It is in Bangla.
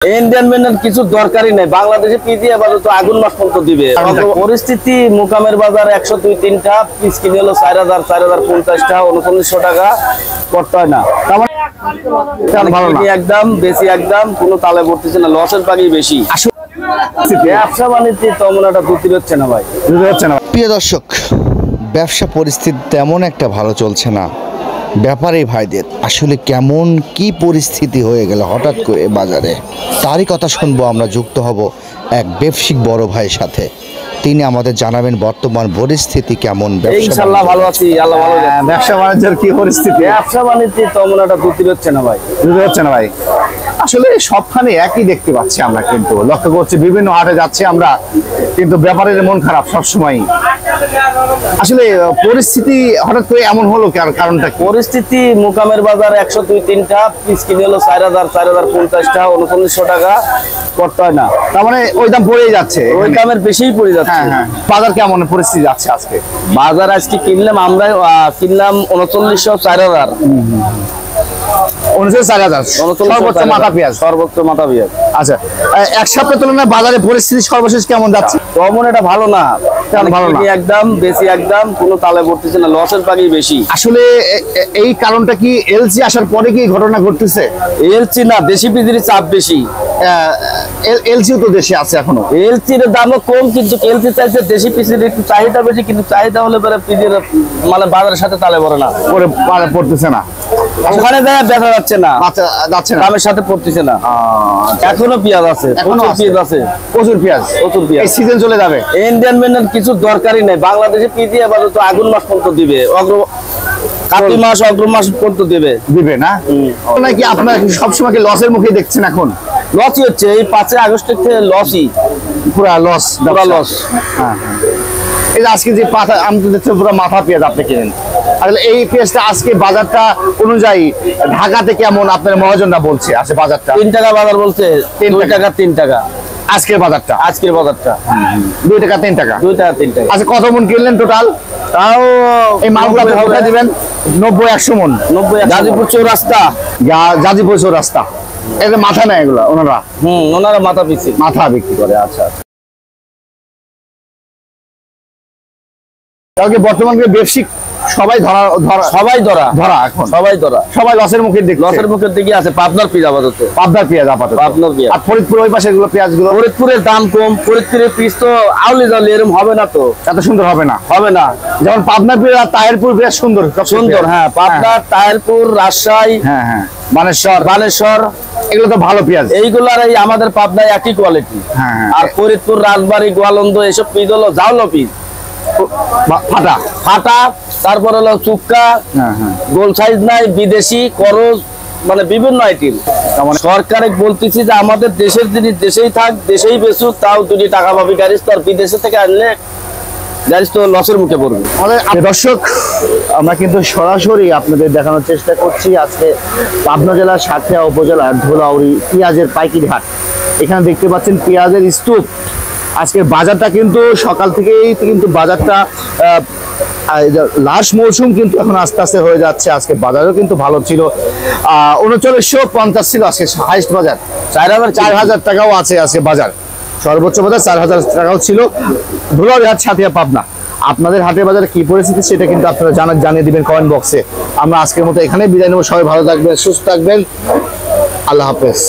ইন্ডিয়ান মেনের কিছু দরকারই নাই। বাংলাদেশে পিজি আপাতত আগুন মাস পর্যন্ত দিবে। পরিস্থিতি মোকামের বাজার 102-3টা পিস কিনে হলো 4000 4050টা 3900 টাকা করতে হয় না। একদম বেশি একদম কোনো তালে পড়তেছে না, লসের পাখি বেশি। ব্যবসা বাণিজ্য তেমন একটা দুটি হচ্ছে না ভাই, হচ্ছে না। প্রিয় দর্শক, ব্যবসা পরিস্থিতি তেমন একটা ভালো চলছে না। ব্যাপারী ভাইদের আসলে কেমন কি পরিস্থিতি হয়ে গেল হঠাৎ করে বাজারে, তারই কথা শুনবো। আমরা যুক্ত হব এক ব্যবসায়িক বড় ভাইয়ের সাথে, তিনি আমাদের জানাবেন বর্তমান পরিস্থিতি কেমন। ইনশাআল্লাহ ভালো আছি, আল্লাহ ভালো রাখে। ব্যবসা বাণিজ্যের কি পরিস্থিতি? ব্যবসা বাণিজ্য তেমন একটা দুটি হচ্ছে না ভাই, হচ্ছে না ভাই। আসলে সবখানে একই দেখতে পাচ্ছি আমরা, কিন্তু লক্ষ্য করছি বিভিন্ন হাটে যাচ্ছি আমরা, কিন্তু ব্যাপারের মন খারাপ সবসময়। আসলে পরিস্থিতি হঠাৎ করে এমন হলো, কারণটা পরিস্থিতি মোকামের বাজার 102-3টা পিস কিনে হলো 4000 4050টা 3900 টাকা করতে হয় না। তার মানে ওই দাম পড়েই যাচ্ছে, ওই দামের বেশিই পড়ে যাচ্ছে। বাজার কেমন পরিস্থিতি যাচ্ছে আজকে? বাজার আজকে কিনলাম আমরা, কিনলাম 3900 4000 সর্বোচ্চ মাথা পেঁয়াজ। সর্বোচ্চ মাথা পেঁয়াজ। আচ্ছা, এক সপ্তাহের তুলনায় বাজারে পরিস্থিতি সর্বশেষ কেমন যাচ্ছে? তেমন এটা ভালো না, ভালো না। একদম বেশি একদম কোনো তালে পড়তেছে না, লসের পাখি বেশি। আসলে এই কারণটা কি এলসি আসার পরে কি ঘটনা ঘটতেছে? এলসি না, দেশি পিজির চাপ বেশি। এলসিও তো দেশে আছে এখনো, এলসির দামও কম, কিন্তু এলসি চাইছে দেশি পিজির একটু চাহিদা বেশি, কিন্তু চাহিদা হলে পরে পিজির মানে বাজারের সাথে তালে পড়ে না, পড়তেছে না। ওখানে দেখা যাচ্ছে না, যাচ্ছে না, দামের সাথে পড়তেছে না। এখনো পেঁয়াজ আছে, প্রচুর পেঁয়াজ আছে, প্রচুর পেঁয়াজ। এই সিজন চলে যাবে। ইন্ডিয়ান মেনের কিছু দরকারই নাই। বাংলাদেশে পিজি আপাতত আগুন মাস পর্যন্ত দিবে, কাতি মাস অগ্র মাস পর্যন্ত দিবে না। নাকি আপনার সবসময় লসের মুখে দেখছেন? এখন লসই হচ্ছে, এই 5 আগস্ট থেকে লসই, পুরা লস। এই আজকে যে পাতা আমাদের দেখতে পুরো মাথা পেঁয়াজ আপনি কিনেন, আসলে এই পেঁয়াজটা আজকে বাজারটা অনুযায়ী ঢাকাতে কেমন আপনার মহাজনরা বলছে? আছে বাজারটা 3 টাকা বাজার বলছে, 2 টাকা 3 টাকা আজকের বাজারটা। 2 টাকা 3 টাকা। আচ্ছা, কত মন কিনলেন টোটাল? তাও এই মালগুলো কোথায় দিবেন? 90-100 মন। 90 গাজীপুর চৌরাস্তা। গাজীপুর চৌরাস্তা। এটা মাথা নেয় এগুলো ওনারা? ওনারা মাথা বিক্রি করে। আচ্ছা, কালকে বর্তমানে ব্যবসায়িক সবাই এখন সবাই লসের মুখের দিকে আছে। পাবনার পেঁয়াজ আপাতত। আর ফরিদপুর ওই পাশে এগুলো পেঁয়াজগুলো, ফরিদপুরের দাম কম। ফরিদপুরের পিস তো আউলি জাউলি এরকম হবে না, তো এত সুন্দর হবে না। যেমন পাবনার পেঁয়াজ আর তাহিরপুর পেঁয়াজ সুন্দর। হ্যাঁ, পাবনা, তাহিরপুর, রাজশাহী, বানেশ্বর এগুলো তো ভালো পেঁয়াজ। এইগুলার এই আমাদের পাবনায় একই কোয়ালিটি। আর ফরিদপুর, রাজবাড়ী, গোয়ালন্দ এসব পিস হলো জাউলো পিস, ফাটা। তারপর হলো চুক্কা, গোল সাইজ নাই, বিদেশি করজ, মানে বিভিন্ন আইটেম। সরকারে বলতেছি যে আমাদের দেশের জিনিস দেশেই থাক, দেশেই বেচুক, তাও 2 টাকা পাবি। গাড়িস তো আর বিদেশে থেকে আনলে গাড়িস তো লসের মুখে পড়বে। দর্শক, আমরা কিন্তু সরাসরি আপনাদের দেখানোর চেষ্টা করছি আজকে পাবনা জেলার সাতক্ষীরা উপজেলার ধুলাউড়ি পেঁয়াজের পাইকারি হাট। এখানে দেখতে পাচ্ছেন পেঁয়াজের স্তূপ। আজকে বাজারটা কিন্তু সকাল থেকেই কিন্তু বাজারটা লাস্ট মৌসুম কিন্তু এখন আস্তে আস্তে হয়ে যাচ্ছে। আজকে বাজারও কিন্তু ভালো ছিল, 3950 ছিল আজকে হাইস্ট বাজার। 4000 টাকাও আছে আজকে বাজার, সর্বোচ্চ বাজার 4000 টাকাও ছিল। ধুলাউড়ি হাট, সাথিয়া, পাবনা। আপনাদের হাটের বাজারে কি পরিস্থিতি সেটা কিন্তু আপনারা জানিয়ে দিবেন কমেন্ট বক্সে। আমরা আজকের মতো এখানে বিদায় নেব। সবাই ভালো থাকবেন, সুস্থ থাকবেন। আল্লাহ হাফেজ।